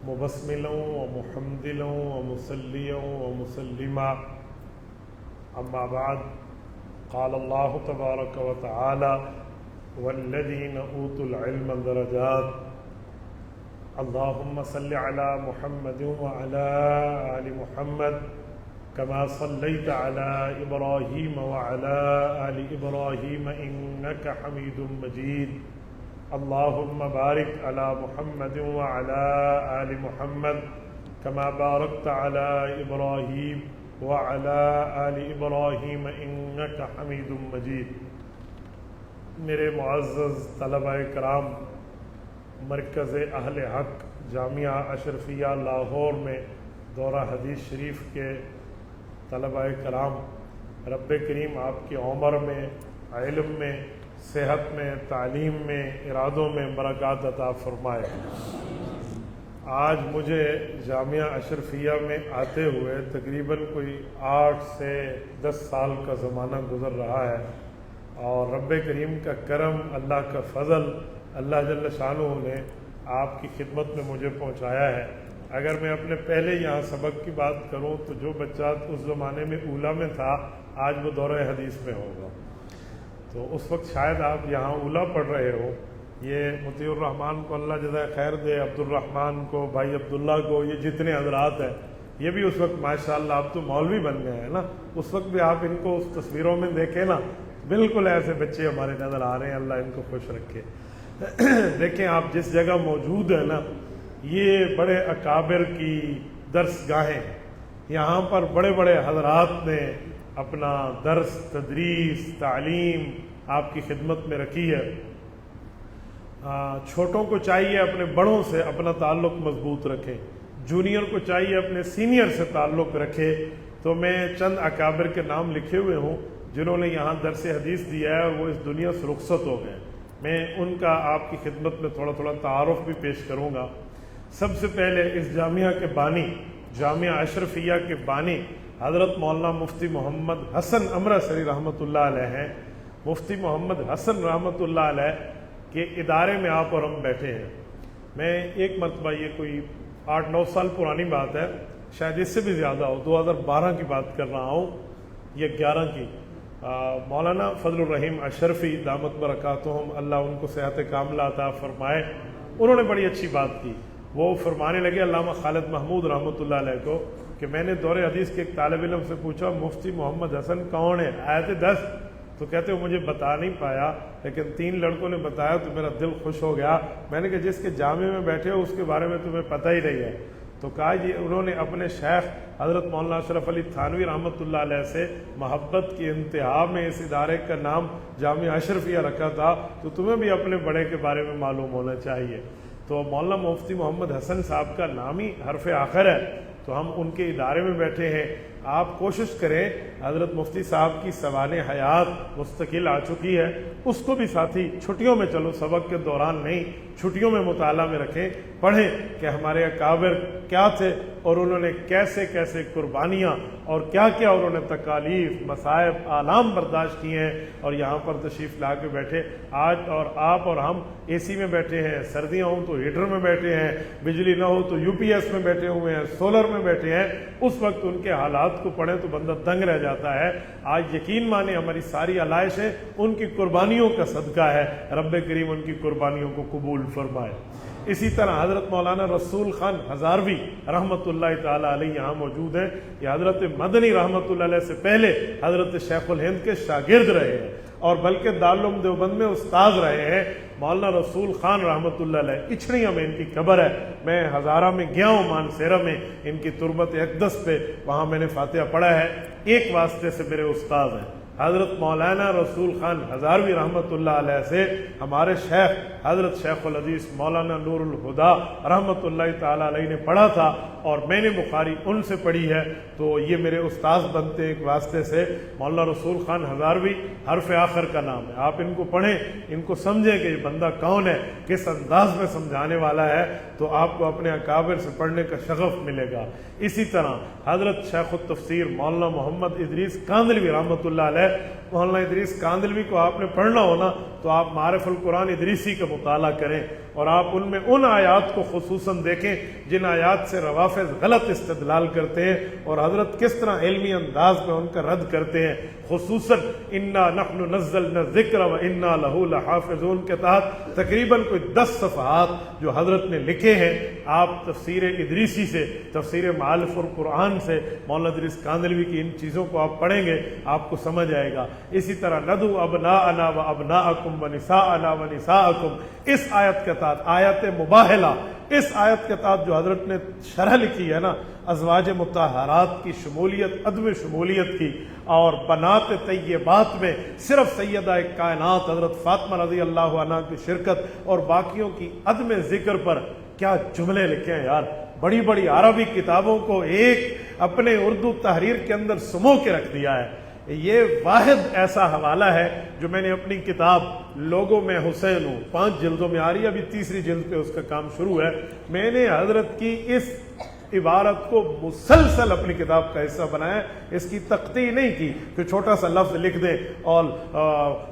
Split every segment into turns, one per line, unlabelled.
مبسملا ومحمدلا ومصليا ومسلما أما بعد قال الله تبارك وتعالى والذين أوتوا العلم درجات اللهم صل على محمد وعلى آل محمد كما صليت على إبراهيم وعلى آل إبراهيم إنك حميد مجيد اللهم بارك على محمد وعلى آل محمد كما باركت على إبراهيم وعلى آل إبراهيم إنك حميد مجيد. میرے معزز طلبہ کرام، مرکز اہل حق جامعہ اشرفیہ لاہور میں دورہ حدیث شریف کے طلبہ کرام، رب کریم آپ کی عمر میں، علم میں، صحت میں، تعلیم میں، ارادوں میں برکات عطا فرمائے. آج مجھے جامعہ اشرفیہ میں آتے ہوئے تقریباً کوئی 8 سے 10 سال کا زمانہ گزر رہا ہے، اور رب کریم کا کرم، اللہ کا فضل، اللہ جل شانہ نے آپ کی خدمت میں مجھے پہنچایا ہے. اگر میں اپنے پہلے یہاں سبق کی بات کروں تو جو بچہ اس زمانے میں اولا میں تھا آج وہ دورہ حدیث میں ہوگا. تو اس وقت شاید آپ یہاں اولا پڑھ رہے ہو. یہ مطیع الرحمن کو اللہ جزائے خیر دے، عبد الرحمن کو، بھائی عبداللہ کو، یہ جتنے حضرات ہیں یہ بھی اس وقت ماشاءاللہ آپ تو مولوی بن گئے ہیں نا. اس وقت بھی آپ ان کو اس تصویروں میں دیکھیں نا، بالکل ایسے بچے ہمارے نظر آ رہے ہیں. اللہ ان کو خوش رکھے. دیکھیں آپ جس جگہ موجود ہیں نا، یہ بڑے اکابر کی درس گاہیں، یہاں پر بڑے بڑے حضرات نے اپنا درس، تدریس، تعلیم آپ کی خدمت میں رکھی ہے. چھوٹوں کو چاہیے اپنے بڑوں سے اپنا تعلق مضبوط رکھیں، جونیئر کو چاہیے اپنے سینئر سے تعلق رکھے. تو میں چند اکابر کے نام لکھے ہوئے ہوں جنہوں نے یہاں درس حدیث دیا ہے اور وہ اس دنیا سے رخصت ہو گئے. میں ان کا آپ کی خدمت میں تھوڑا تھوڑا تعارف بھی پیش کروں گا. سب سے پہلے اس جامعہ کے بانی، جامعہ اشرفیہ کے بانی حضرت مولانا مفتی محمد حسن امرتسری رحمۃ اللہ علیہ ہیں. مفتی محمد حسن رحمۃ اللہ علیہ کے ادارے میں آپ اور ہم بیٹھے ہیں. میں ایک مرتبہ، یہ کوئی 8-9 سال پرانی بات ہے، شاید اس سے بھی زیادہ ہو، 2012 کی بات کر رہا ہوں یا 11 کی. مولانا فضل الرحیم اشرفی دامت برکاتہم، اللہ ان کو صحت کاملہ عطا فرمائے، انہوں نے بڑی اچھی بات کی. وہ فرمانے لگے علامہ خالد محمود رحمۃ اللہ علیہ کو کہ میں نے دور حدیث کے ایک طالب علم سے پوچھا مفتی محمد حسن کون ہے، آئے تھے 10، تو کہتے وہ مجھے بتا نہیں پایا، لیکن 3 لڑکوں نے بتایا تو میرا دل خوش ہو گیا. میں نے کہا جس کے جامعے میں بیٹھے ہو اس کے بارے میں تمہیں پتہ ہی نہیں ہے. تو کہا جی انہوں نے اپنے شیخ حضرت مولانا اشرف علی تھانوی رحمۃ اللہ علیہ سے محبت کی انتہا میں اس ادارے کا نام جامعہ اشرفیہ رکھا تھا، تو تمہیں بھی اپنے بڑے کے بارے میں معلوم ہونا چاہیے. تو مولانا مفتی محمد حسن صاحب کا نام ہی حرف آخر ہے، تو ہم ان کے ادارے میں بیٹھے ہیں. آپ کوشش کریں، حضرت مفتی صاحب کی سوانح حیات مستقل آ چکی ہے، اس کو بھی ساتھی چھٹیوں میں، چلو سبق کے دوران نہیں، چھٹیوں میں مطالعہ میں رکھیں، پڑھیں کہ ہمارے اکابر کیا تھے اور انہوں نے کیسے کیسے قربانیاں اور کیا کیا انہوں نے تکالیف، مصائب، آلام برداشت کیے ہیں اور یہاں پر تشریف لا کے بیٹھے. آج اور آپ اور ہم اے سی میں بیٹھے ہیں، سردیاں ہوں تو ہیٹر میں بیٹھے ہیں، بجلی نہ ہو تو یو پی ایس میں بیٹھے ہوئے ہیں، سولر میں بیٹھے ہیں. اس وقت ان کے حالات کو پڑھیں تو بندہ دنگ رہ جاتا ہے. آج یقین مانیں ہماری ساری علائشیں ان کی قربانیوں کا صدقہ ہے. رب کریم ان کی قربانیوں کو قبول فرمائے. اسی طرح حضرت مولانا رسول خان ہزاروی رحمۃ اللہ تعالی علیہ یہاں موجود ہیں. یہ حضرت مدنی رحمۃ اللہ علیہ سے پہلے حضرت شیخ الہند کے شاگرد رہے ہیں اور بلکہ دارالعلوم دیوبند میں استاد رہے ہیں. مولانا رسول خان رحمۃ اللہ علیہ اچھڑیاں میں ان کی قبر ہے. میں ہزارہ میں گیا ہوں، مانسیرہ میں ان کی تربت اقدس پہ، وہاں میں نے فاتحہ پڑھا ہے. ایک واسطے سے میرے استاد ہیں حضرت مولانا رسول خان ہزاروی رحمۃ اللہ علیہ سے ہمارے شیخ حضرت شیخ الحدیث مولانا نور الہدا رحمۃ اللہ تعالی علیہ نے پڑھا تھا اور میں نے بخاری ان سے پڑھی ہے. تو یہ میرے استاد بنتے ایک واسطے سے. مولانا رسول خان ہزاروی حرف آخر کا نام ہے. آپ ان کو پڑھیں، ان کو سمجھیں کہ یہ بندہ کون ہے، کس انداز میں سمجھانے والا ہے، تو آپ کو اپنے اکابر سے پڑھنے کا شغف ملے گا. اسی طرح حضرت شیخ التفسیر مولانا محمد ادریس کاندلوی رحمۃ اللہ علیہ. مولانا ادریس کاندلوی کو آپ نے پڑھنا ہونا تو آپ معارف القرآن ادریسی کا مطالعہ کریں اور آپ ان میں ان آیات کو خصوصاً دیکھیں جن آیات سے روافض غلط استدلال کرتے ہیں اور حضرت کس طرح علمی انداز میں ان کا رد کرتے ہیں. خصوصاً انا نحن نزلنا الذکر و انا لہ لحافظون کے تحت تقریباً کوئی 10 صفحات جو حضرت نے لکھے ہیں. آپ تفسیر ادریسی سے، تفسیر معارف القرآن سے، مولانا ادریس کاندھلوی کی ان چیزوں کو آپ پڑھیں گے آپ کو سمجھ آئے گا. اسی طرح ندعو ابناءنا و ابناءکم و نساءنا و نساءکم، اس آیت کے تحت آیت مباہلہ، اس آیت کے تحت جو حضرت نے شرح لکھی ہے نا ازواج مطہرات کی شمولیت، عدم شمولیت کی، اور بنات طیبات میں صرف سیدہ کائنات حضرت فاطمہ رضی اللہ عنہ کی شرکت اور باقیوں کی عدم ذکر پر کیا جملے لکھے ہیں یار. بڑی بڑی عربی کتابوں کو ایک اپنے اردو تحریر کے اندر سمو کے رکھ دیا ہے. یہ واحد ایسا حوالہ ہے جو میں نے اپنی کتاب لوگوں میں حسین ہوں 5 جلدوں میں آ رہی ہے، ابھی تیسری جلد پہ اس کا کام شروع ہے. میں نے حضرت کی اس عبارت کو مسلسل اپنی کتاب کا حصہ بنایا. اس کی تقطیع نہیں کی کہ چھوٹا سا لفظ لکھ دیں اور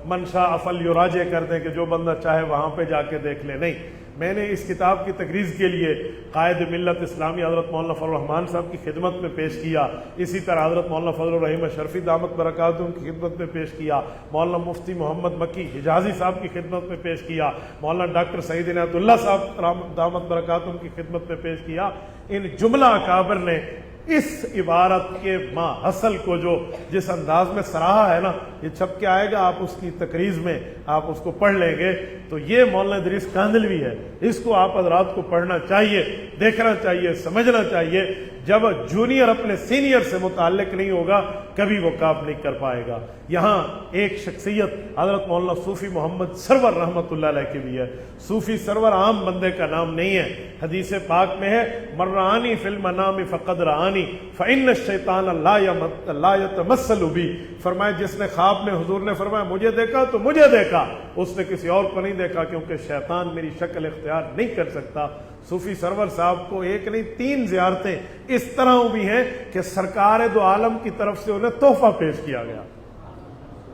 منشا فلیراجع کر دیں کہ جو بندہ چاہے وہاں پہ جا کے دیکھ لے. نہیں، میں نے اس کتاب کی تقریض کے لیے قائد ملت اسلامی حضرت مولانا فضل الرحمان صاحب کی خدمت میں پیش کیا. اسی طرح حضرت مولانا فضل الرحیم اشرفی دامت برکاتہم کی خدمت میں پیش کیا. مولانا مفتی محمد مکی حجازی صاحب کی خدمت میں پیش کیا. مولانا ڈاکٹر سعید عنایت اللہ صاحب دامت برکاتہم کی خدمت میں پیش کیا. ان جملہ اکابر نے اس عبارت کے ما اصل کو جو جس انداز میں سراہا ہے نا، یہ چھپ کے آئے گا، آپ اس کی تقریض میں آپ اس کو پڑھ لیں گے تو یہ مولانا ادریس کاندھلوی ہے. اس کو آپ حضرات کو پڑھنا چاہیے، دیکھنا چاہیے، سمجھنا چاہیے. جب جونیئر اپنے سینئر سے متعلق نہیں ہوگا کبھی وہ کام نہیں کر پائے گا. یہاں ایک شخصیت حضرت مولانا صوفی محمد سرور رحمۃ اللہ علیہ کی بھی ہے. صوفی سرور عام بندے کا نام نہیں ہے. حدیث پاک میں ہے مرانی فی المنام فقد رآنی فإن الشیطان لا یتمثل بی. فرمایا جس نے خواب میں حضور نے فرمایا مجھے دیکھا تو مجھے دیکھا، اس نے کسی اور کو نہیں دیکھا کیونکہ شیطان میری شکل اختیار نہیں کر سکتا. صوفی سرور صاحب کو ایک نہیں 3 زیارتیں اس طرح ہوئی ہیں کہ سرکار دو عالم کی طرف سے انہیں تحفہ پیش کیا گیا.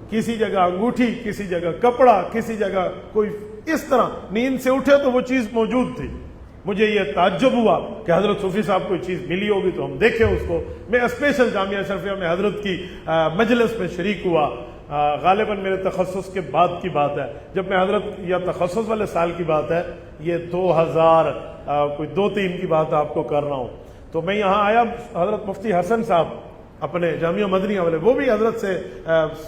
کسی جگہ انگوٹھی، کسی جگہ کپڑا، کسی جگہ کوئی اس طرح نیند سے اٹھے تو وہ چیز موجود تھی. مجھے یہ تعجب ہوا کہ حضرت صوفی صاحب کوئی چیز ملی ہوگی تو ہم دیکھیں اس کو. میں اسپیشل جامعہ اشرفیہ میں حضرت کی مجلس میں شریک ہوا. غالباً میرے تخصص کے بعد کی بات ہے جب میں حضرت یا تخصص والے سال کی بات ہے، یہ 2000 کوئی 2-3 کی بات آپ کو کر رہا ہوں. تو میں یہاں آیا، حضرت مفتی حسن صاحب اپنے جامعہ مدنیہ والے، وہ بھی حضرت سے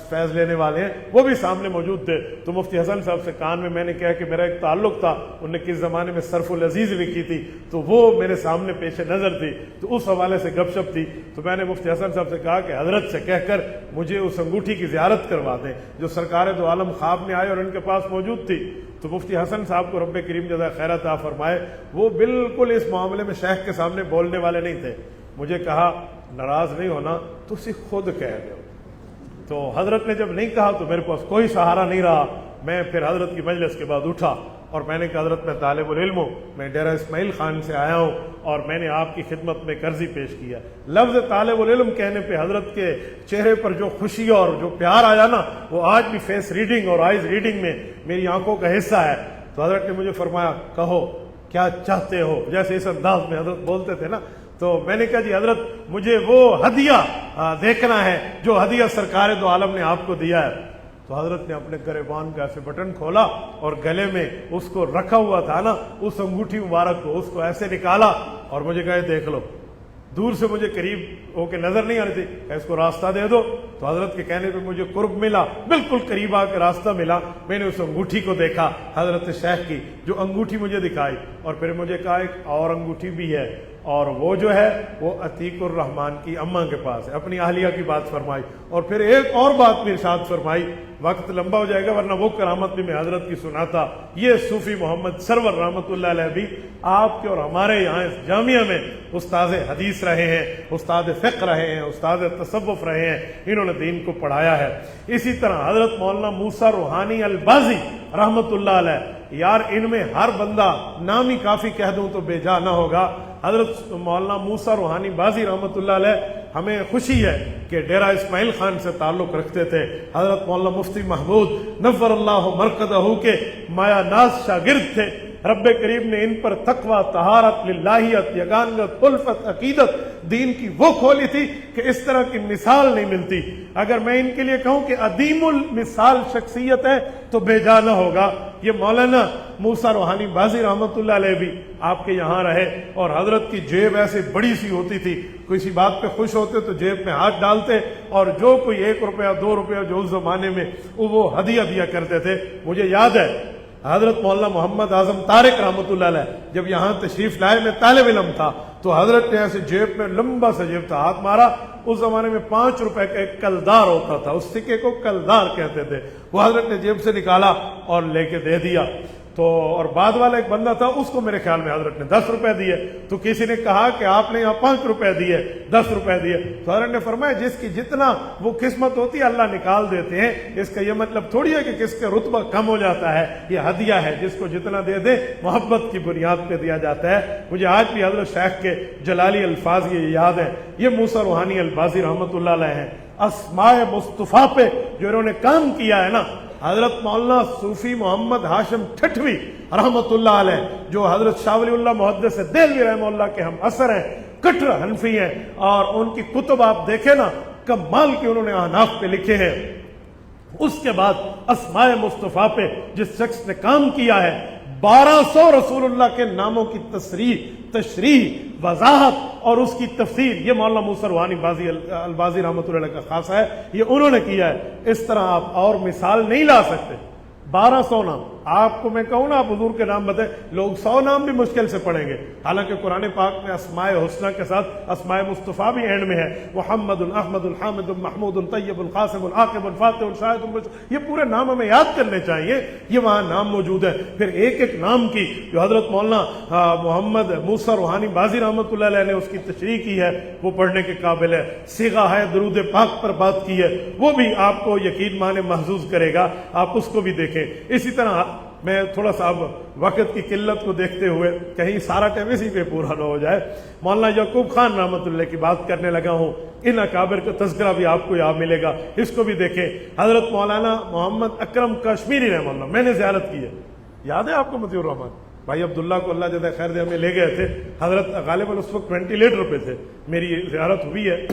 فیض لینے والے ہیں، وہ بھی سامنے موجود تھے. تو مفتی حسن صاحب سے کان میں نے کہا کہ میرا ایک تعلق تھا، انہوں نے کس زمانے میں صرف العزیز لکھی تھی تو وہ میرے سامنے پیش نظر تھی، تو اس حوالے سے گپ شپ تھی. تو میں نے مفتی حسن صاحب سے کہا کہ حضرت سے کہہ کر مجھے اس انگوٹھی کی زیارت کروا دیں جو سرکار دو عالم خواب میں آئے اور ان کے پاس موجود تھی. تو مفتی حسن صاحب کو رب کریم جزائے خیر عطا فرمائے، وہ بالکل اس معاملے میں شیخ کے سامنے بولنے والے نہیں تھے. مجھے کہا ناراض نہیں ہونا، تو اسی خود کہہ دو. تو حضرت نے جب نہیں کہا تو میرے پاس کوئی سہارا نہیں رہا. میں پھر حضرت کی مجلس کے بعد اٹھا اور میں نے کہا حضرت میں طالب العلم ہوں، میں ڈیرہ اسماعیل خان سے آیا ہوں اور میں نے آپ کی خدمت میں قرضی پیش کیا. لفظ طالب العلم کہنے پہ حضرت کے چہرے پر جو خوشی اور جو پیار آیا نا، وہ آج بھی فیس ریڈنگ اور آئیز ریڈنگ میں میری آنکھوں کا حصہ ہے. تو حضرت نے مجھے فرمایا کہو کیا چاہتے ہو، جیسے اس انداز میں حضرت بولتے تھے نا. تو میں نے کہا جی حضرت مجھے وہ ہدیہ دیکھنا ہے جو ہدیہ سرکار دو عالم نے آپ کو دیا ہے. تو حضرت نے اپنے گریبان کا ایسے بٹن کھولا اور گلے میں اس کو رکھا ہوا تھا نا اس انگوٹھی مبارک کو، اس کو ایسے نکالا اور مجھے کہا دیکھ لو. دور سے مجھے قریب ہو کے نظر نہیں آ رہی تھی کہ اس کو راستہ دے دو. تو حضرت کے کہنے پہ مجھے قرب ملا، بالکل قریب آ کے راستہ ملا. میں نے اس انگوٹھی کو دیکھا حضرت شیخ کی، جو انگوٹھی مجھے دکھائی اور پھر مجھے کہا ایک اور انگوٹھی بھی ہے اور وہ جو ہے وہ عتیق الرحمان کی اماں کے پاس ہے. اپنی اہلیہ کی بات فرمائی اور پھر ایک اور بات بھی ارشاد فرمائی. وقت لمبا ہو جائے گا ورنہ وہ کرامت بھی میں حضرت کی سناتا. یہ صوفی محمد سرور رحمۃ اللہ علیہ بھی آپ کے اور ہمارے یہاں اس جامعہ میں استاد حدیث رہے ہیں، استاد فقہ رہے ہیں، استاد تصوف رہے ہیں. انہوں نے دین کو پڑھایا ہے. اسی طرح حضرت مولانا موسیٰ روحانی البازی رحمۃ اللہ علیہ، یار ان میں ہر بندہ نام ہی کافی کہہ دوں تو بے جا نہ ہوگا. حضرت مولانا موسیٰ روحانی بازی رحمۃ اللہ علیہ ہمیں خوشی ہے کہ ڈیرہ اسماعیل خان سے تعلق رکھتے تھے. حضرت مولانا مفتی محمود نور اللہ مرکزہ کے مایا ناز شاگرد تھے. رب کریم نے ان پر تقوی، طہارت، للہیت، یگانگت، الفت، عقیدت دین کی وہ کھولی تھی کہ اس طرح کی مثال نہیں ملتی. اگر میں ان کے لیے کہوں کہ عدیم المثال شخصیت ہے تو بے جا نہ ہوگا. یہ مولانا موسیٰ روحانی بازی رحمۃ اللہ علیہ بھی آپ کے یہاں رہے اور حضرت کی جیب ایسے بڑی سی ہوتی تھی، کسی بات پہ خوش ہوتے تو جیب میں ہاتھ ڈالتے اور جو کوئی 1 روپیہ 2 روپیہ جو اس زمانے میں وہ ہدیہ دیا کرتے تھے. مجھے یاد ہے حضرت مولانا محمد اعظم طارق رحمۃ اللہ علیہ جب یہاں تشریف لائے، میں طالب علم تھا تو حضرت نے ایسے جیب میں لمبا سا جیب تھا، ہاتھ مارا. اس زمانے میں 5 روپے کا ایک کلدار ہوتا تھا، اس سکے کو کلدار کہتے تھے. وہ حضرت نے جیب سے نکالا اور لے کے دے دیا. تو اور بعد والا ایک بندہ تھا، اس کو میرے خیال میں حضرت نے 10 روپے دیے. تو کسی نے کہا کہ آپ نے یہاں 5 روپے دیے، 10 روپے دیے. تو حضرت نے فرمایا جس کی جتنا وہ قسمت ہوتی ہے اللہ نکال دیتے ہیں. اس کا یہ مطلب تھوڑی ہے کہ کس کا رتبہ کم ہو جاتا ہے. یہ ہدیہ ہے، جس کو جتنا دے دے محبت کی بنیاد پہ دیا جاتا ہے. مجھے آج بھی حضرت شیخ کے جلالی الفاظ یہ یاد ہیں. یہ موسیٰ روحانی البازی رحمۃ اللہ علیہ ہیں. اسماء مصطفیٰ پہ جو انہوں نے کام کیا ہے نا، حضرت مولانا صوفی محمد ہاشم ٹھٹوی رحمۃ اللہ علیہ جو حضرت شاہ ولی اللہ محدث دہلوی رحمہ اللہ کے ہم اثر ہیں، کٹر حنفی ہیں، اور ان کی کتب آپ دیکھیں نا کمال کے انہوں نے احناف پہ لکھے ہیں. اس کے بعد اسماء مصطفیٰ پہ جس شخص نے کام کیا ہے، 1200 رسول اللہ کے ناموں کی تشریح، وضاحت اور اس کی تفسیر، یہ مولانا موسیٰ روحانی البازی رحمۃ اللہ علیہ کا خاصہ ہے. یہ انہوں نے کیا ہے. اس طرح آپ اور مثال نہیں لا سکتے. 1200 نام آپ کو میں کہوں نا، آپ حضور کے نام بتائیں، لوگ 100 نام بھی مشکل سے پڑھیں گے. حالانکہ قرآن پاک میں اسماء حسنہ کے ساتھ اسماء مصطفیٰ بھی اینڈ میں ہے. محمد، احمد، الحامد، محمود، طیب، القاسم، العاقب، الفاتح، الشاہد، یہ پورے نام ہمیں یاد کرنے چاہیے. یہ وہاں نام موجود ہے. پھر ایک ایک نام کی جو حضرت مولانا محمد موسیٰ روحانی بازی رحمۃ اللہ علیہ نے اس کی تشریح کی ہے، وہ پڑھنے کے قابل ہے. صیغہ ہے درود پاک پر بات کی ہے، وہ بھی آپ کو یقین مانے محظوظ کرے گا. آپ اس کو بھی دیکھیں. اسی طرح میں تھوڑا سا اب وقت کی قلت کو دیکھتے ہوئے کہیں سارا ٹائم اسی پہ پورا نہ ہو جائے، مولانا یعقوب خان رحمۃ اللہ کی بات کرنے لگا ہوں. ان اکابر کا تذکرہ بھی آپ کو یاد ملے گا، اس کو بھی دیکھیں. حضرت مولانا محمد اکرم کشمیری رحمہ اللہ میں نے زیارت کی ہے. یاد ہے آپ کو مطیع الرحمان بھائی عبداللہ کو اللہ جزائے خیر دے، ہمیں لے گئے تھے. حضرت غالباً اس وقت وینٹیلیٹر پہ تھے. میری زیارت ہوئی ہے،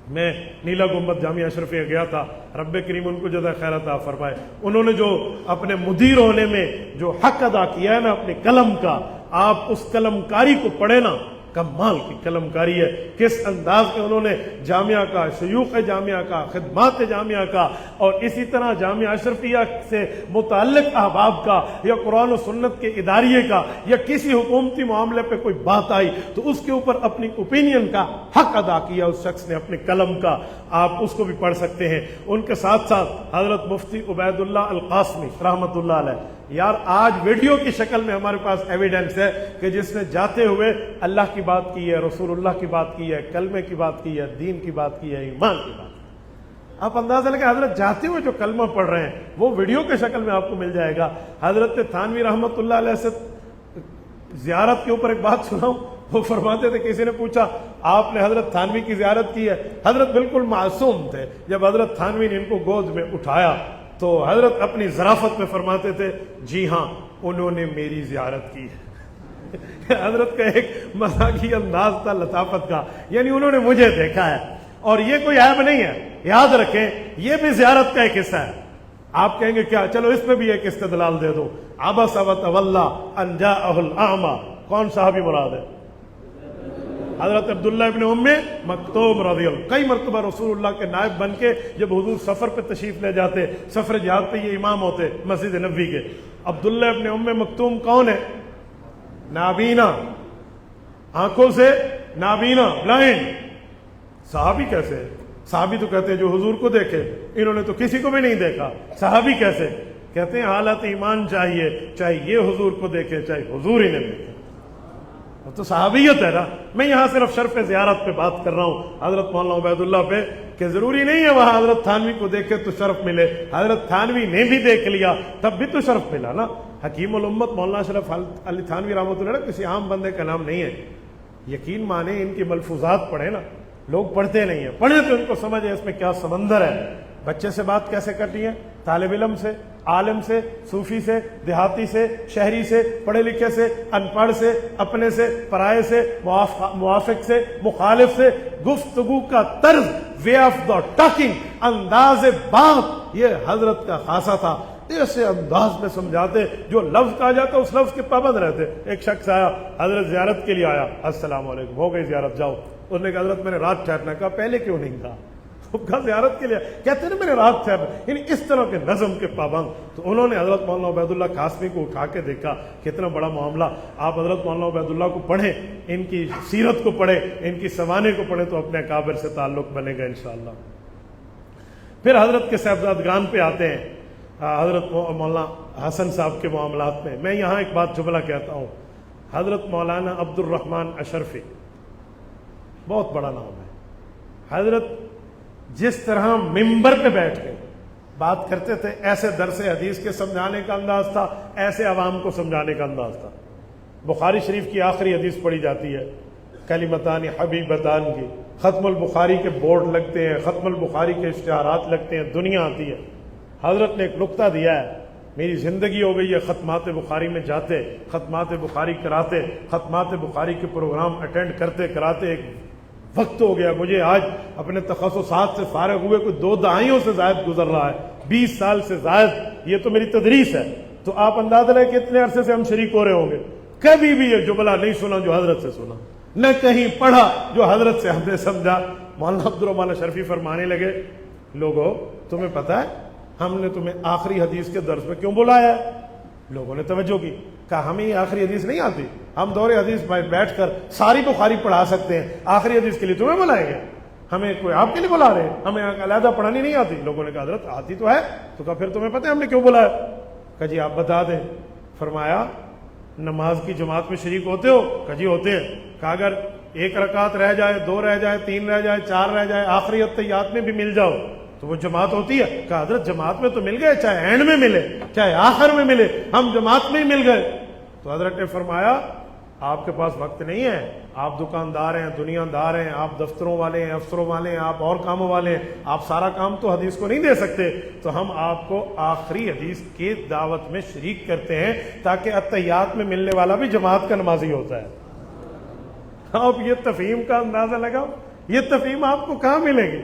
میں نیلا گنبد جامعہ اشرفیہ گیا تھا. رب کریم ان کو جزائے خیر عطا فرمائے. انہوں نے جو اپنے مدیر ہونے میں جو حق ادا کیا ہے نا اپنے قلم کا، آپ اس قلم کاری کو پڑھے نا، کمال کی قلم کاری ہے. کس انداز میں انہوں نے جامعہ کا، شیوخ جامعہ کا، خدمات جامعہ کا، اور اسی طرح جامعہ اشرفیہ سے متعلق احباب کا، یا قرآن و سنت کے اداریے کا، یا کسی حکومتی معاملے پہ کوئی بات آئی تو اس کے اوپر اپنی اوپینین کا حق ادا کیا اس شخص نے اپنے قلم کا. آپ اس کو بھی پڑھ سکتے ہیں. ان کے ساتھ ساتھ حضرت مفتی عبید اللہ القاسمی رحمۃ اللہ علیہ. یار آج ویڈیو کی شکل میں ہمارے پاس ایویڈنس ہے کہ جس نے جاتے ہوئے اللہ کی بات کی ہے، رسول اللہ کی بات کی ہے، کلمے کی بات کی ہے، دین کی بات کی ہے، ایمان کی بات. آپ اندازہ لگے حضرت جاتے ہوئے جو کلمہ پڑھ رہے ہیں وہ ویڈیو کے شکل میں آپ کو مل جائے گا. حضرت تھانوی رحمۃ اللہ علیہ سے زیارت کے اوپر ایک بات سناؤں. وہ فرماتے تھے، کسی نے پوچھا آپ نے حضرت تھانوی کی زیارت کی ہے؟ حضرت بالکل معصوم تھے. جب حضرت تھانوی نے ان کو گود میں اٹھایا تو حضرت اپنی ظرافت میں فرماتے تھے، جی ہاں انہوں نے میری زیارت کی ہے. حضرت کا ایک مزاحی انداز تھا لطافت کا، یعنی انہوں نے مجھے دیکھا ہے. اور یہ کوئی عیب نہیں ہے، یاد رکھیں یہ بھی زیارت کا ایک حصہ ہے. آپ کہیں گے کیا؟ چلو اس میں بھی ایک استدلال دے دو. عبس وتولی ان جاءہ الاعمی، کون صحابی مراد ہے؟ حضرت عبداللہ ابن ام مکتوم رضی اللہ. کئی مرتبہ رسول اللہ کے نائب بن کے جب حضور سفر پہ تشریف لے جاتے، سفر جہاد پہ یہ امام ہوتے مسجد نبوی کے. عبداللہ ابن ام مکتوم کون ہے؟ نابینا، آنکھوں سے نابینا، بلائنڈ. صحابی کیسے ہے؟ صحابی تو کہتے ہیں جو حضور کو دیکھے، انہوں نے تو کسی کو بھی نہیں دیکھا. صحابی کیسے؟ کہتے ہیں حالت ایمان چاہیے، چاہے یہ حضور کو دیکھے چاہے حضور ہی نے دیکھے. تو صحابیت ہے نا. میں یہاں صرف شرف زیارت پہ بات کر رہا ہوں حضرت مولانا عبید اللہ پہ، کہ ضروری نہیں ہے وہاں حضرت تھانوی کو دیکھے تو شرف ملے. حضرت تھانوی نے بھی دیکھ لیا تب بھی تو شرف ملا نا. حکیم الامت مولانا اشرف علی تھانوی رحمۃ اللہ کسی عام بندے کا نام نہیں ہے. یقین مانے ان کی ملفوظات پڑھیں نا، لوگ پڑھتے نہیں ہیں، پڑھیں تو ان کو سمجھے اس میں کیا سمندر ہے۔ بچے سے بات کیسے کرنی ہے، طالب علم سے، عالم سے، صوفی سے، دیہاتی سے، شہری سے، پڑھے لکھے سے، ان پڑھ سے، اپنے سے، پرائے سے، موافق سے، مخالف سے، گفتگو کا طرز، وے آف دا ٹاکنگ، انداز بات، یہ حضرت کا خاصہ تھا۔ ایسے انداز میں سمجھاتے، جو لفظ کہا جاتا اس لفظ کے پابند رہتے۔ ایک شخص آیا، حضرت زیارت کے لیے آیا، السلام علیکم، ہو گئی زیارت، جاؤ۔ اس نے کہا حضرت میں نے رات ٹھہرنا، کہا پہلے کیوں نہیں کہا؟ کہا زیارت کے لیے، کہتے ہیں نا میں نے رات ٹھہرنا، یعنی اس طرح کے نظم کے پابند۔ تو انہوں نے حضرت مولانا عبید اللہ قاسمی کو اٹھا کے دیکھا، کتنا بڑا معاملہ۔ آپ حضرت مولانا عبید اللہ کو پڑھیں، ان کی سیرت کو پڑھیں، ان کی سوانح کو پڑھیں، تو اپنے اکابر سے تعلق بنے گا انشاءاللہ۔ پھر حضرت کے صاحبزادگان پہ آتے ہیں، حضرت مولانا حسن صاحب کے معاملات میں۔ میں یہاں ایک بات جملہ کہتا ہوں، حضرت مولانا عبد الرحمن اشرفی، بہت بڑا نام ہے۔ حضرت جس طرح ممبر پہ بیٹھ کے بات کرتے تھے، ایسے درس حدیث کے سمجھانے کا انداز تھا، ایسے عوام کو سمجھانے کا انداز تھا۔ بخاری شریف کی آخری حدیث پڑھی جاتی ہے، کلمتان حبیبتان کی، ختم البخاری کے بورڈ لگتے ہیں، ختم البخاری کے اشتہارات لگتے ہیں، دنیا آتی ہے۔ حضرت نے ایک نقطہ دیا ہے، میری زندگی ہو گئی ہے ختمات بخاری میں جاتے، ختمات بخاری کراتے، ختمات بخاری کے پروگرام اٹینڈ کرتے کراتے ایک وقت ہو گیا، مجھے آج اپنے تخصصات سے فارغ ہوئے کوئی 2 دہائیوں سے زائد گزر رہا ہے، 20 سال سے زائد، یہ تو میری تدریس ہے۔ تو آپ اندازہ لیں کہ اتنے عرصے سے ہم شریک ہو رہے ہوں گے، کبھی بھی یہ جملہ نہیں سنا جو حضرت سے سنا، نہ کہیں پڑھا جو حضرت سے ہم نے سمجھا۔ مولانا عبد الرحمن اشرفی فرمانے لگے، لوگوں تمہیں پتہ ہے ہم نے تمہیں آخری حدیث کے درس میں کیوں بلایا ہے؟ لوگوں نے توجہ کی، کہا ہمیں یہ آخری حدیث نہیں آتی، ہم دور حدیث بیٹھ کر ساری بخاری پڑھا سکتے ہیں، آخری حدیث کے لیے تمہیں بلائیں گے؟ ہمیں کوئی آپ کے لیے بلا رہے ہیں؟ ہمیں علیحدہ پڑھانی نہیں آتی؟ لوگوں نے کہا حضرت آتی تو ہے۔ تو کہا پھر تمہیں پتہ ہے ہم نے کیوں بلایا؟ کہا جی آپ بتا دیں۔ فرمایا نماز کی جماعت میں شریک ہوتے ہو؟ کہا جی ہوتے ہیں۔ کہا اگر 1 رکعت رہ جائے، 2 رہ جائے، 3 رہ جائے، 4 رہ جائے، آخری اتحیات میں بھی مل جاؤ تو وہ جماعت ہوتی ہے؟ کہا حضرت جماعت میں تو مل گئے، چاہے اینڈ میں ملے چاہے آخر میں ملے، ہم جماعت میں ہی مل گئے۔ تو حضرت نے فرمایا آپ کے پاس وقت نہیں ہے، آپ دکاندار ہیں، دنیا دار ہیں، آپ دفتروں والے ہیں، افسروں والے ہیں، آپ اور کاموں والے ہیں، آپ سارا کام تو حدیث کو نہیں دے سکتے، تو ہم آپ کو آخری حدیث کی دعوت میں شریک کرتے ہیں تاکہ اتحیات میں ملنے والا بھی جماعت کا نمازی ہوتا ہے۔ آپ یہ تفہیم کا اندازہ لگاؤ، یہ تفہیم آپ کو کہاں ملے گی؟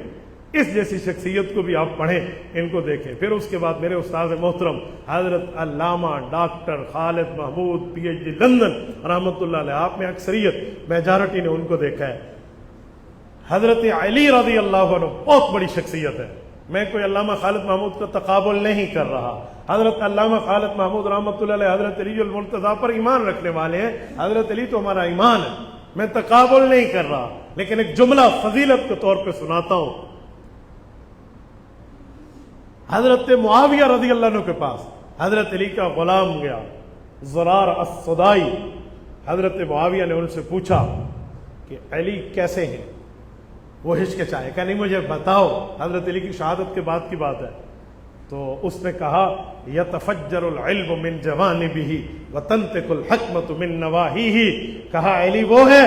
اس جیسی شخصیت کو بھی آپ پڑھیں، ان کو دیکھیں۔ پھر اس کے بعد میرے استاد محترم حضرت علامہ ڈاکٹر خالد محمود PhD لندن رحمۃ اللہ علیہ، آپ میں اکثریت میجارٹی نے ان کو دیکھا ہے۔ حضرت علی رضی اللہ عنہ بہت بڑی شخصیت ہے، میں کوئی علامہ خالد محمود کا تقابل نہیں کر رہا۔ حضرت علامہ خالد محمود رحمۃ اللہ علیہ حضرت علی المرتضیٰ پر ایمان رکھنے والے ہیں، حضرت علی تو ہمارا ایمان ہے، میں تقابل نہیں کر رہا، لیکن ایک جملہ فضیلت کے طور پہ سناتا ہوں۔ حضرت معاویہ رضی اللہ عنہ کے پاس حضرت علی کا غلام گیا، زرار الصدائی۔ حضرت معاویہ نے ان سے پوچھا کہ علی کیسے ہیں؟ وہ ہچکچائے، کہ نہیں مجھے بتاؤ، حضرت علی کی شہادت کے بعد کی بات ہے۔ تو اس نے کہا یتفجر العلم من جوانبہ وتنطق الحکمۃ من نواہیہ، کہا علی وہ ہے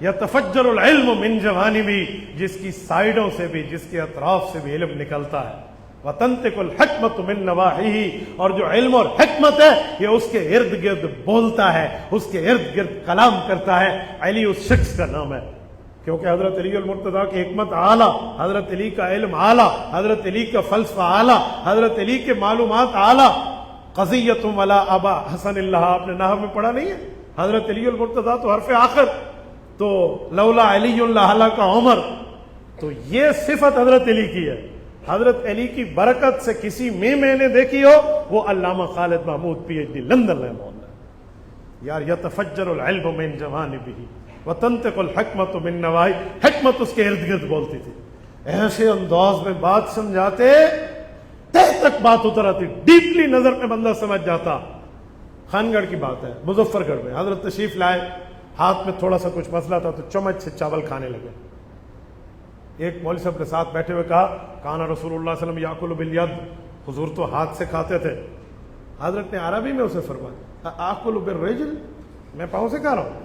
یتفجر العلم من جوانبہ، جس کی سائڈوں سے بھی، جس کے اطراف سے بھی علم نکلتا ہے، وَتَنْتِقُ الْحِكْمَةُ مِن نَوَاحِهِ، اور جو علم اور حکمت ہے یہ اس کے ارد گرد بولتا ہے، اس کے ارد گرد کلام کرتا ہے۔ علی اس شخص کا نام ہے، کیونکہ حضرت علی المرتضیٰ کی حکمت اعلیٰ، حضرت علی کا علم اعلیٰ، حضرت علی کا فلسفہ اعلیٰ، حضرت علی کے معلومات اعلیٰ۔ قضیۃ ولا ابا حسن اللہ، آپ نے نحو میں پڑھا نہیں ہے؟ حضرت علی المرتضیٰ تو حرف آخر، تو لولا علی لہلک عمر، تو یہ صفت حضرت علی کی ہے۔ حضرت علی کی برکت سے کسی میں نے دیکھی ہو، وہ علامہ خالد محمود PhD لندن رحمہ اللہ۔ یار یتفجر العلم من جوانبہ وتنطق الحکمۃ من نواہیہ، حکمت اس کے ارد گرد بولتی تھی، ایسے انداز میں بات سمجھاتے، تہ تک بات اتر آتی، ڈیپلی نظر میں بندہ سمجھ جاتا۔ خان گڑھ کی بات ہے، مظفر گڑھ میں حضرت تشریف لائے، ہاتھ میں تھوڑا سا کچھ مسئلہ تھا تو چمچ سے چاول کھانے لگے۔ ایک مولوی صاحب کے ساتھ بیٹھے ہوئے کہا کان رسول اللہ صلی اللہ علیہ وسلم یاکل بالید، حضور تو ہاتھ سے کھاتے تھے۔ حضرت نے عربی میں اسے فرمایا آکل بالرجل، میں پاؤں سے کھا رہا ہوں۔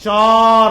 4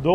2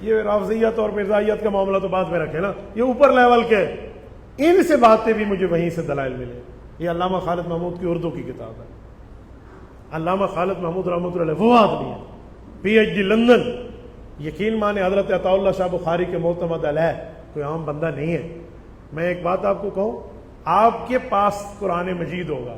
یہ رافضیت اور مرزائیت کا معاملہ تو بعد میں رکھے نا، یہ اوپر لیول کے، ان سے باتیں بھی مجھے وہیں سے دلائل ملے۔ یہ علامہ خالد محمود کی اردو کی کتاب ہے۔ علامہ خالد محمود رحمۃ اللہ علیہ وہ آدمی ہے، پی ایچ ڈی لندن، یقین مانے حضرت عطا اللہ شاہ بخاری کے معتمد علیہ، کوئی عام بندہ نہیں ہے۔ میں ایک بات آپ کو کہوں، آپ کے پاس قرآن مجید ہوگا،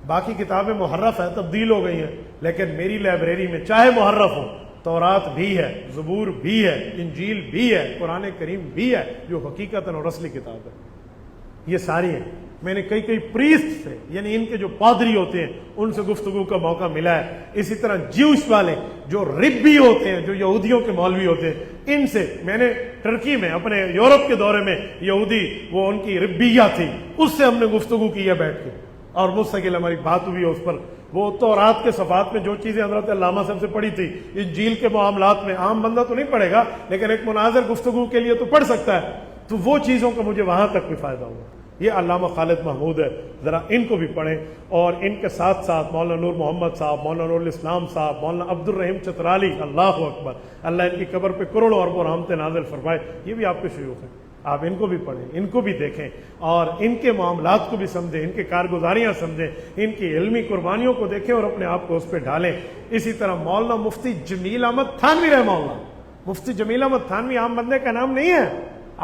باقی کتابیں محرف ہیں، تبدیل ہو گئی ہیں، لیکن میری لائبریری میں چاہے محرف ہو، تورات بھی ہے، زبور بھی ہے، انجیل بھی ہے، قرآن کریم بھی ہے، جو حقیقتاً اور اصلی کتاب ہے، یہ ساری ہیں۔ میں نے کئی پریسٹ سے، یعنی ان کے جو پادری ہوتے ہیں، ان سے گفتگو کا موقع ملا ہے۔ اسی طرح جیوش والے جو ربی ہوتے ہیں، جو یہودیوں کے مولوی ہوتے ہیں، ان سے میں نے ٹرکی میں اپنے یورپ کے دورے میں، یہودی وہ ان کی ربیہ تھی، اس سے ہم نے گفتگو کی ہے بیٹھ کے، اور مستقل ہماری بات ہوئی ہے اس پر۔ وہ تورات کے صفحات میں جو چیزیں حضرت علامہ صاحب سے پڑھی تھی، انجیل کے معاملات میں عام بندہ تو نہیں پڑھے گا، لیکن ایک مناظر گفتگو کے لیے تو پڑھ سکتا ہے، تو وہ چیزوں کا مجھے وہاں تک بھی فائدہ ہوا۔ یہ علامہ خالد محمود ہے، ذرا ان کو بھی پڑھیں، اور ان کے ساتھ ساتھ مولانا نور محمد صاحب، مولانا نور الاسلام صاحب، مولانا عبد الرحیم چترالی، اللہ اکبر، اللہ ان کی قبر پہ کروڑوں اربوں رحمتیں نازل فرمائے، یہ بھی آپ کے شیوخ ہیں، آپ ان کو بھی پڑھیں، ان کو بھی دیکھیں، اور ان کے معاملات کو بھی سمجھیں، ان کے کارگزاریاں سمجھیں، ان کی علمی قربانیوں کو دیکھیں اور اپنے آپ کو اس پہ ڈالیں۔ اسی طرح مولانا مفتی جمیل احمد تھانوی رحمہ اللہ، مفتی جمیل احمد تھانوی عام بندے کا نام نہیں ہے،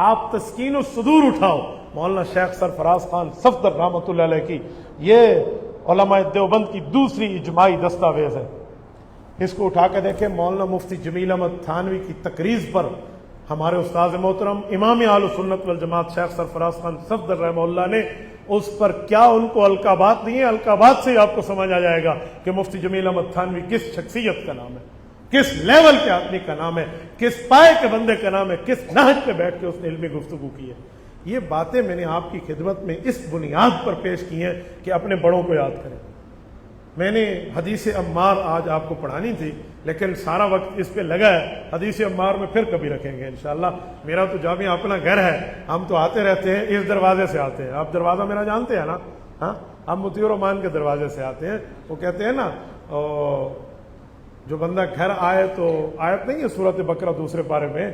آپ تسکین الصدور اٹھاؤ، مولانا شیخ سرفراز خان صفدر رحمۃ اللہ علیہ کی، یہ علماء دیوبند کی دوسری اجماعی دستاویز ہے، اس کو اٹھا کے دیکھیں۔ مولانا مفتی جمیل احمد تھانوی کی تقریر پر ہمارے استاد محترم امام اہل سنت والجماعت شیخ سرفراز خان صفدر رحمہ اللہ نے اس پر کیا ان کو القابات نہیں ہے، القابات سے ہی آپ کو سمجھ آ جائے گا کہ مفتی جمیل احمد تھانوی کس شخصیت کا نام ہے، کس لیول کے آدمی کا نام ہے، کس پائے کے بندے کا نام ہے، کس نہج پہ بیٹھ کے اس نے علمی گفتگو کی ہے۔ یہ باتیں میں نے آپ کی خدمت میں اس بنیاد پر پیش کی ہیں کہ اپنے بڑوں کو یاد کریں۔ میں نے حدیث عمار آج آپ کو پڑھانی تھی، لیکن سارا وقت اس پہ لگا ہے، حدیث عمار میں پھر کبھی رکھیں گے انشاءاللہ۔ میرا تو جامعہ اپنا گھر ہے، ہم تو آتے رہتے ہیں، اس دروازے سے آتے ہیں، آپ دروازہ میرا جانتے ہیں نا، ہاں، ہم مطیع الرحمان کے دروازے سے آتے ہیں۔ وہ کہتے ہیں نا جو بندہ گھر آئے، تو آیت نہیں ہے سورۃ بقرہ دوسرے پارے میں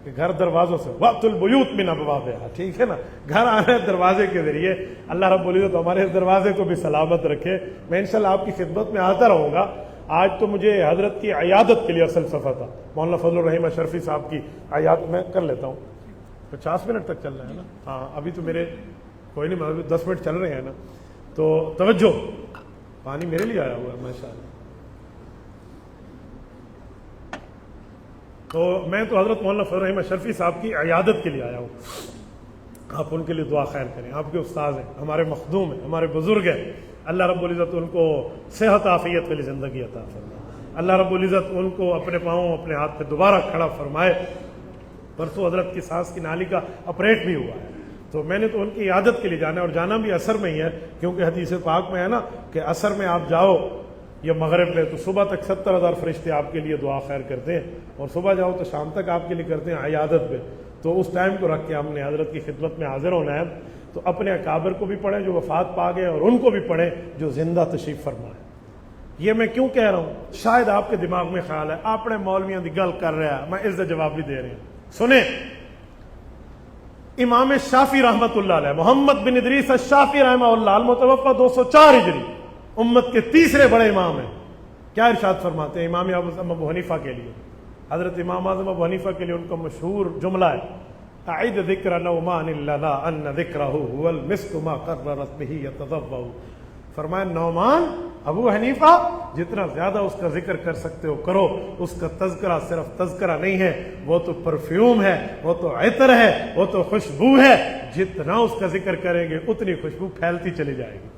کہ گھر دروازوں سے، وَأْتُوا الْبُيُوتَ مِنْ أَبْوَابِهَا، ٹھیک ہے نا، گھر آنا ہے دروازے کے ذریعے۔ اللہ رب العزت ہمارے اس دروازے کو بھی سلامت رکھے۔ میں انشاءاللہ آپ کی خدمت میں آتا رہوں گا۔ آج تو مجھے حضرت کی عیادت کے لیے اصل صفحہ تھا، مولانا فضل الرحیم اشرفی صاحب کی عیادت میں کر لیتا ہوں۔ 50 منٹ تک چل رہے ہیں نا؟ ہاں، ابھی تو میرے کوئی نہیں، ابھی 10 منٹ چل رہے ہیں نا، تو توجہ، پانی میرے لیے آیا ہوا ہے ماشاءاللہ۔ تو میں تو حضرت مولانا فضل الرحیم اشرفی صاحب کی عیادت کے لیے آیا ہوں، آپ ان کے لیے دعا خیر کریں، آپ کے استاد ہیں، ہمارے مخدوم ہیں، ہمارے بزرگ ہیں، اللہ رب العزت ان کو صحت عافیت والی زندگی عطا فرمائے، اللہ رب العزت ان کو اپنے پاؤں اپنے ہاتھ پہ دوبارہ کھڑا فرمائے۔ پرسوں حضرت کی سانس کی نالی کا آپریٹ بھی ہوا ہے، تو میں نے تو ان کی عیادت کے لیے جانا ہے، اور جانا بھی عصر میں ہی ہے، کیونکہ حدیث پاک میں ہے نا کہ عصر میں آپ جاؤ یا مغرب میں تو صبح تک 70,000 فرشتے آپ کے لیے دعا خیر کرتے ہیں، اور صبح جاؤ تو شام تک آپ کے لیے کرتے ہیں عیادت میں۔ تو اس ٹائم کو رکھ کے ہم نے حضرت کی خدمت میں حاضر ہونا ہے، تو اپنے اکابر کو بھی پڑھیں جو وفات پا گئے، اور ان کو بھی پڑھیں جو زندہ تشریف فرما ہے۔ یہ میں کیوں کہہ رہا ہوں، شاید آپ کے دماغ میں خیال ہے اپنے مولویاں دی گل کر رہا ہے، میں اس کا جواب بھی دے رہے ہیں۔ سنیں، امام شافعی رحمت اللہ علیہ، محمد بن ادریس الشافعی رحمہ اللہ، المتوفى 204 ہجری، امت کے تیسرے بڑے امام ہیں۔ کیا ارشاد فرماتے ہیں امام اعظم ابو حنیفہ کے لیے؟ حضرت امام اعظم ابو حنیفہ کے لیے ان کا مشہور جملہ ہے، اعد ذکر نعمان لنا ان ذکرہ هو المسک ما قررت به يتضوع۔ فرمایا نعمان، ابو حنیفہ، جتنا زیادہ اس کا ذکر کر سکتے ہو کرو، اس کا تذکرہ صرف تذکرہ نہیں ہے، وہ تو پرفیوم ہے، وہ تو عطر ہے، وہ تو خوشبو ہے، جتنا اس کا ذکر کریں گے اتنی خوشبو پھیلتی چلی جائے گی۔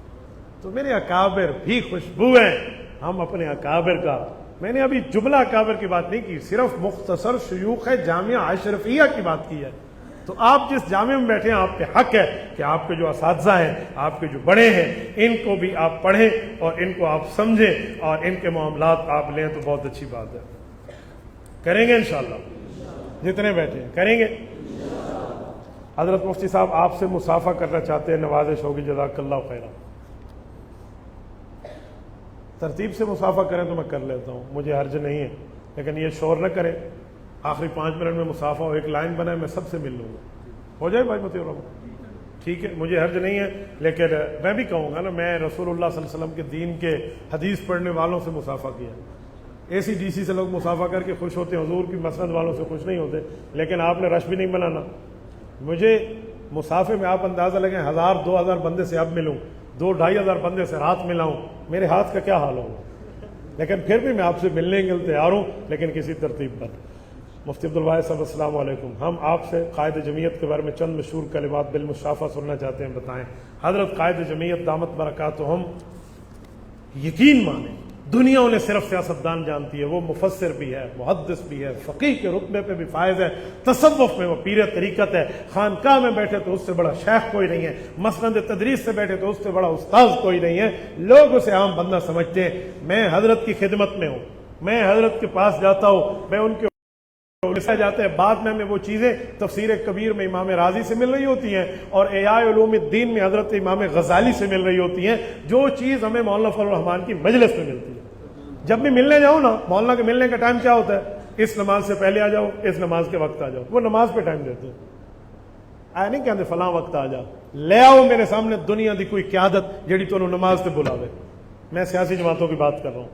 تو میرے اکابر بھی خوشبو ہیں، ہم اپنے اکابر کا، میں نے ابھی جملہ اکابر کی بات نہیں کی، صرف مختصر شیوخ جامعہ اشرفیہ کی بات کی ہے۔ تو آپ جس جامعہ میں بیٹھے ہیں، آپ پہ حق ہے کہ آپ کے جو اساتذہ ہیں، آپ کے جو بڑے ہیں، ان کو بھی آپ پڑھیں اور ان کو آپ سمجھیں اور ان کے معاملات آپ لیں، تو بہت اچھی بات ہے۔ کریں گے انشاءاللہ، جتنے بیٹھے ہیں کریں گے۔ حضرت مفتی صاحب آپ سے مصافحہ کرنا چاہتے ہیں، نوازش ہوگی، جزاک اللہ خیرہ۔ ترتیب سے مصافحہ کریں تو میں کر لیتا ہوں، مجھے حرج نہیں ہے، لیکن یہ شور نہ کریں، آخری 5 منٹ میں مسافہ ہو، ایک لائن بنائے، میں سب سے مل لوں گا، ہو جائے بھائی مطیع الرحمان؟ ٹھیک ہے، مجھے حرج نہیں ہے، لیکن میں بھی کہوں گا نا، میں رسول اللہ صلی اللہ علیہ وسلم کے دین کے حدیث پڑھنے والوں سے مسافہ کیا، اے سی ڈی سی سے لوگ مسافہ کر کے خوش ہوتے ہیں، حضور کی مسند والوں سے خوش نہیں ہوتے، لیکن آپ نے رش بھی نہیں بنانا۔ مجھے مسافے میں آپ اندازہ لگیں 1000 2000 بندے سے اب ملوں، 2-2500 بندے سے رات ملاؤں، میرے ہاتھ کا کیا حال ہوگا، لیکن پھر بھی میں آپ سے ملنے کے لیے تیار ہوں، لیکن کسی ترتیب پر۔ مفتی عبدالواحد صاحب السلام علیکم، ہم آپ سے قائد جمعیت کے بارے میں چند مشہور کلمات بالمشافہ سننا چاہتے ہیں، بتائیں۔ حضرت قائد جمعیت دامت برکاتہم، یقین مانیں دنیا انہیں صرف سیاستدان جانتی ہے، وہ مفسر بھی ہے، محدث بھی ہے، فقیہ کے رتبے پہ بھی فائز ہے، تصوف میں وہ پیر طریقت ہے، خانقاہ میں بیٹھے تو اس سے بڑا شیخ کوئی نہیں ہے، مسند تدریس سے بیٹھے تو اس سے بڑا استاذ کوئی نہیں ہے، لوگ اسے عام بندہ سمجھتے ہیں۔ میں حضرت کی خدمت میں ہوں، میں حضرت کے پاس جاتا ہوں، میں ان کے جاتے ہیں، بعد میں ہمیں وہ چیزیں تفسیر کبیر میں امام رازی سے مل رہی ہوتی ہیں اور احیاء علوم الدین میں حضرت امام غزالی سے مل رہی ہوتی ہیں، جو چیز ہمیں مولانا فضل الرحمان کی مجلس میں ملتی ہے۔ جب بھی ملنے جاؤ نا، مولانا کے ملنے کا ٹائم کیا ہوتا ہے؟ اس نماز سے پہلے آ جاؤ، اس نماز کے وقت آ جاؤ، وہ نماز پہ ٹائم دیتے ہیں، آیا نہیں کہتے فلاں وقت آ جاؤ، لے آؤ میرے سامنے دنیا دی کوئی قیادت جیڑی تو نماز تے بلاوے۔ میں سیاسی جماعتوں کی بات کر رہا ہوں،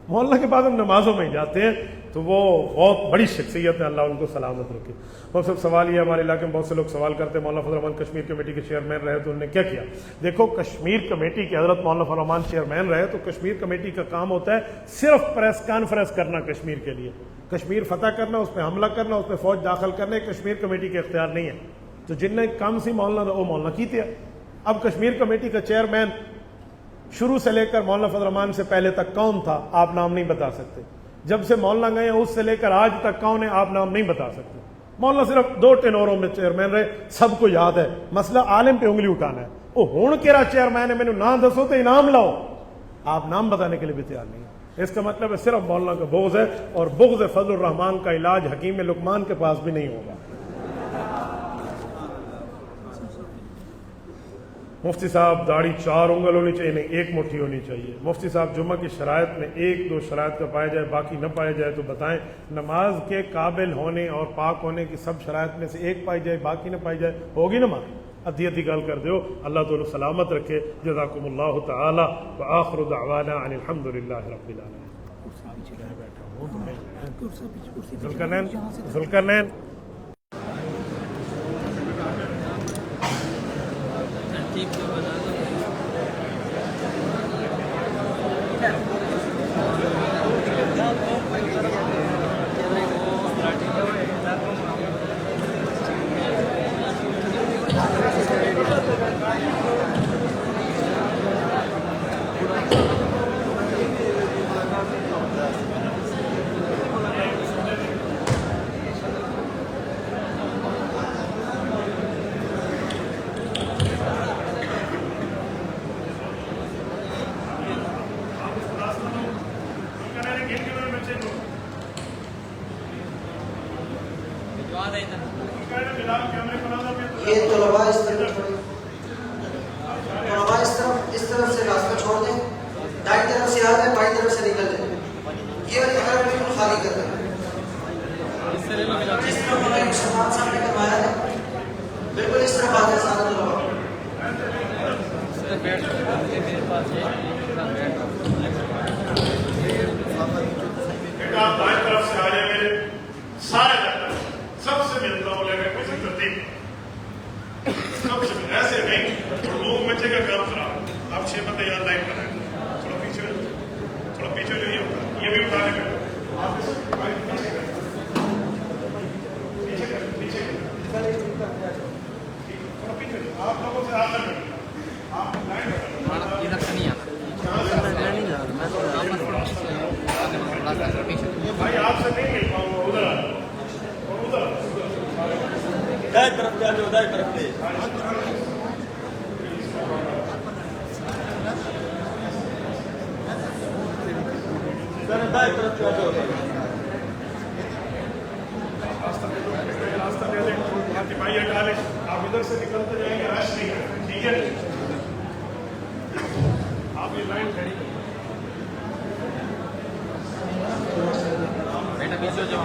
مولانا کے بعد ہم نمازوں میں ہی جاتے ہیں، تو وہ بہت بڑی شخصیت ہے، اللہ ان کو سلامت رکھے۔ اور سب سوال یہ، ہمارے علاقے میں بہت سے لوگ سوال کرتے ہیں مولانا فضل الرحمان کشمیر کمیٹی کے چیئرمین رہے تو انہوں نے کیا کیا؟ دیکھو، کشمیر کمیٹی کے حضرت مولانا فضل الرحمان چیئرمین رہے تو کشمیر کمیٹی کا کام ہوتا ہے صرف پریس کانفرنس کرنا کشمیر کے لیے، کشمیر فتح کرنا، اس پہ حملہ کرنا، اس پہ فوج داخل کرنا، کشمیر کمیٹی کے اختیار نہیں ہے۔ تو جن نے کام سی مولانا وہ مولانا کیتے ہیں۔ اب کشمیر کمیٹی کا چیئرمین شروع سے لے کر مولانا فضل الرحمان سے پہلے تک کون تھا آپ نام نہیں بتا سکتے، جب سے مولانا گئے ہیں اس سے لے کر آج تک کون ہے آپ نام نہیں بتا سکتے۔ مولانا صرف 2 ٹینوروں میں چیئرمین رہے، سب کو یاد ہے، مسئلہ عالم پہ انگلی اٹھانا ہے، وہ ہون کیرا چیئرمین ہے، میں نے نام دسو تو انعام لاؤ، آپ نام بتانے کے لیے بھی تیار نہیں ہے۔ اس کا مطلب ہے صرف مولانا کا بغض ہے، اور بغض فضل الرحمان کا علاج حکیم لقمان کے پاس بھی نہیں ہوگا۔ مفتی صاحب داڑھی 4 انگل ہونی چاہیے، نہیں 1 مٹھی ہونی چاہیے۔ مفتی صاحب جمعہ کی شرائط میں 1-2 شرائط کا پایا جائے باقی نہ پایا جائے تو بتائیں۔ نماز کے قابل ہونے اور پاک ہونے کی سب شرائط میں سے 1 پائی جائے باقی نہ پائی جائے، ہوگی نماز؟ ادھی گل کر دیو، اللہ تعالی سلامت رکھے۔ جزاکم اللہ تعالی وآخر دعوانا ان الحمد للہ رب العالمین۔ ذوالقرنین
یہ طلباء اس طرف سے راستہ چھوڑ دیں، دائیں طرف سے آ جائیں، بائیں طرف سے نکل جائیں، یہ والی طرف بالکل خالی کر دیں۔ جس طرح ہمارے شہبان صاحب نے کروایا ہے بالکل اس طرف آ جائیں سارے طلباء۔
آپ دائیں طرف سے آ جائیں، میرے سارے جاتا سب سے ملتا ہوں، لیکن کسی ترتیب سب سے ایسے نہیں، لوگ بچے کا کام خراب۔ آپ 6 بندے یاد لائن کرائیں، تھوڑا پیچھے جو یہ ہوتا ہے یہ بھی اٹھانے میں آپ لوگوں سے آگے آپ لائن بھائی آپ سے نہیں مل پاؤں گا، ادھر
دائیں طرف جا جاؤ، دائیں طرف پہ دائیں طرف جا جاؤ۔
راستہ دے دیں، بھائی ہٹا لیں، آپ ادھر سے نکلتے جائیں گے، رش نہیں ہے، ٹھیک ہے؟ آپ یہ لائن کھڑی
بیٹا پیچھے ہو جاؤ۔